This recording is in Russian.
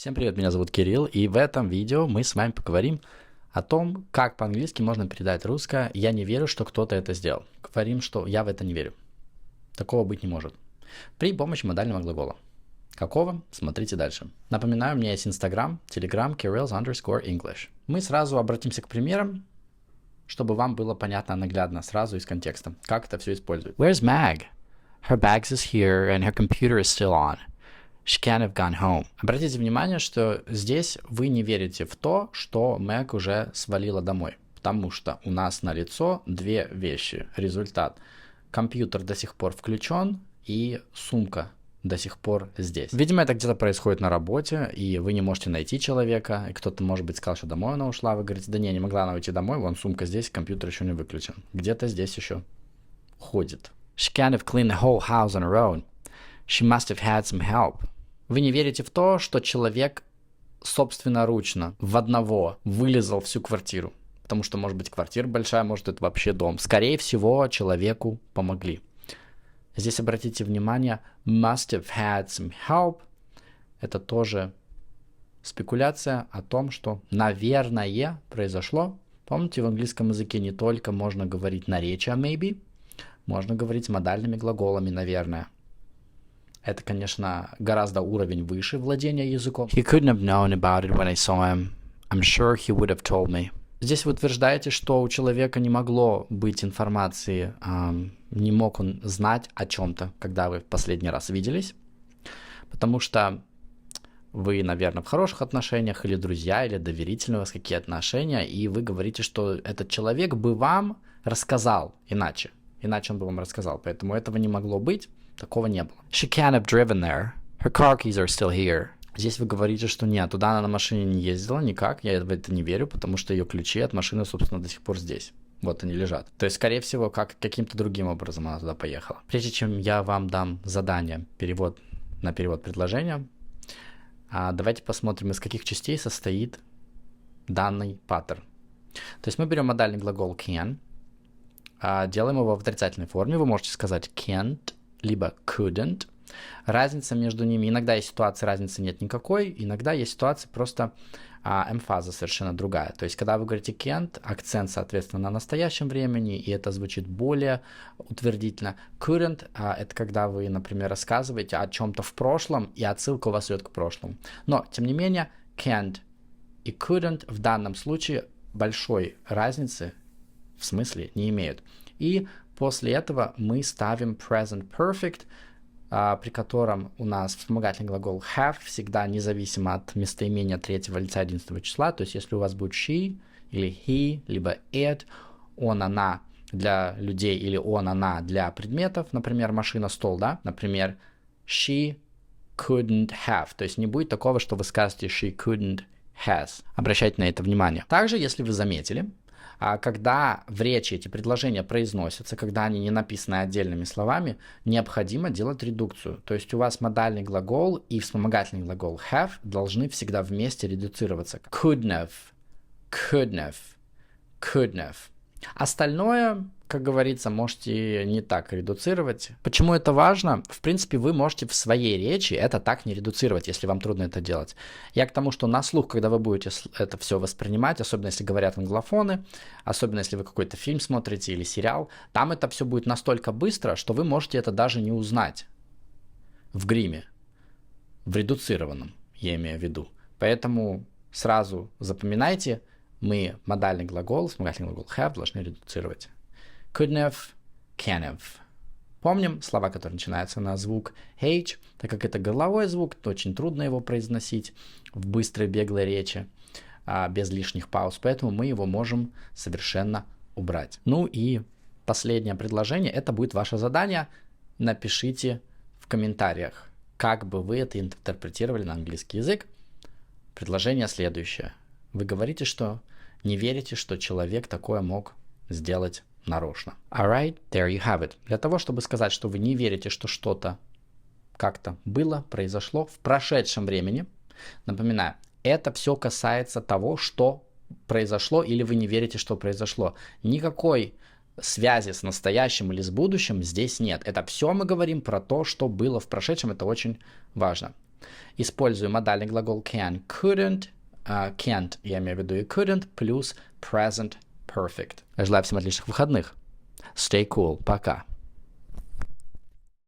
Всем привет, меня зовут Кирилл, и в этом видео мы с вами поговорим о том, как по-английски можно передать русское «я не верю, что кто-то это сделал». Говорим, что «я в это не верю». Такого быть не может. При помощи модального глагола. Какого? Смотрите дальше. Напоминаю, у меня есть Instagram, Telegram, Kirill's_English. Мы сразу обратимся к примерам, чтобы вам было понятно наглядно, сразу из контекста, как это все используют. Where's Mag? Her bags is here and her computer is still on. She can't have gone home. Обратите внимание, что здесь вы не верите в то, что Мэг уже свалила домой. Потому что у нас налицо две вещи. Результат. Компьютер до сих пор включен и сумка до сих пор здесь. Видимо, это где-то происходит на работе, и вы не можете найти человека, и кто-то, может быть, сказал, что домой она ушла. Вы говорите, да не могла она уйти домой, вон сумка здесь, компьютер еще не выключен. Где-то здесь еще ходит. She can't have cleaned the whole house on her own. She must have had some help. Вы не верите в то, что человек собственноручно в одного вылезал всю квартиру. Потому что, может быть, квартира большая, может, это вообще дом. Скорее всего, человеку помогли. Здесь обратите внимание, must have had some help. Это тоже спекуляция о том, что, наверное, произошло. Помните, в английском языке не только можно говорить наречия maybe, можно говорить модальными глаголами, наверное. Это, конечно, гораздо уровень выше владения языком. He couldn't have known about it when I saw him. I'm sure he would have told me. Здесь вы утверждаете, что у человека не могло быть информации, не мог он знать о чем-то, когда вы в последний раз виделись, потому что вы, наверное, в хороших отношениях, или друзья, или доверительные у вас какие отношения, и вы говорите, что этот человек бы вам рассказал иначе он бы вам рассказал, поэтому этого не могло быть. Такого не было. She can't have driven there. Her car keys are still here. Здесь вы говорите, что нет, туда она на машине не ездила никак, я в это не верю, потому что ее ключи от машины, собственно, до сих пор здесь. Вот они лежат. То есть, скорее всего, каким-то другим образом она туда поехала. Прежде чем я вам дам задание, перевод предложения, давайте посмотрим, из каких частей состоит данный паттерн. То есть мы берем модальный глагол can, делаем его в отрицательной форме, вы можете сказать can't, либо couldn't. Разница между ними, иногда есть ситуации, разницы нет никакой, иногда есть ситуации, просто эмфаза совершенно другая. То есть, когда вы говорите can't, акцент, соответственно, на настоящем времени, и это звучит более утвердительно. Couldn't — это когда вы, например, рассказываете о чем-то в прошлом, и отсылка у вас идет к прошлому. Но, тем не менее, can't и couldn't в данном случае большой разницы в смысле не имеют. И после этого мы ставим present perfect, при котором у нас вспомогательный глагол have всегда независимо от местоимения третьего лица единственного числа. То есть если у вас будет she или he, либо it, он, она для людей или он, она для предметов, например, машина, стол, да, например, she couldn't have. То есть не будет такого, что вы скажете she couldn't has. Обращайте на это внимание. Также, если вы заметили, когда в речи эти предложения произносятся, когда они не написаны отдельными словами, необходимо делать редукцию. То есть у вас модальный глагол и вспомогательный глагол have должны всегда вместе редуцироваться. Couldn't have, couldn't have, couldn't have. Остальное, как говорится, можете не так редуцировать. Почему это важно? В принципе, вы можете в своей речи это так не редуцировать, если вам трудно это делать. Я к тому, что на слух, когда вы будете это все воспринимать, особенно если говорят англофоны, особенно если вы какой-то фильм смотрите или сериал, там это все будет настолько быстро, что вы можете это даже не узнать в гриме, в редуцированном, я имею в виду. Поэтому сразу запоминайте, мы модальный глагол, вспомогательный глагол have должны редуцировать. Couldn't have, can have. Помним слова, которые начинаются на звук H, так как это горловой звук, то очень трудно его произносить в быстрой беглой речи, без лишних пауз, поэтому мы его можем совершенно убрать. Ну и последнее предложение, это будет ваше задание. Напишите в комментариях, как бы вы это интерпретировали на английский язык. Предложение следующее. Вы говорите, что не верите, что человек такое мог сделать нарочно. Alright, there you have it. Для того, чтобы сказать, что вы не верите, что что-то как-то было, произошло в прошедшем времени, напоминаю, это все касается того, что произошло, или вы не верите, что произошло. Никакой связи с настоящим или с будущим здесь нет. Это все мы говорим про то, что было в прошедшем, это очень важно. Использую модальный глагол can, couldn't, can't, я имею в виду и couldn't, плюс present perfect. Желаю всем отличных выходных. Stay cool. Пока.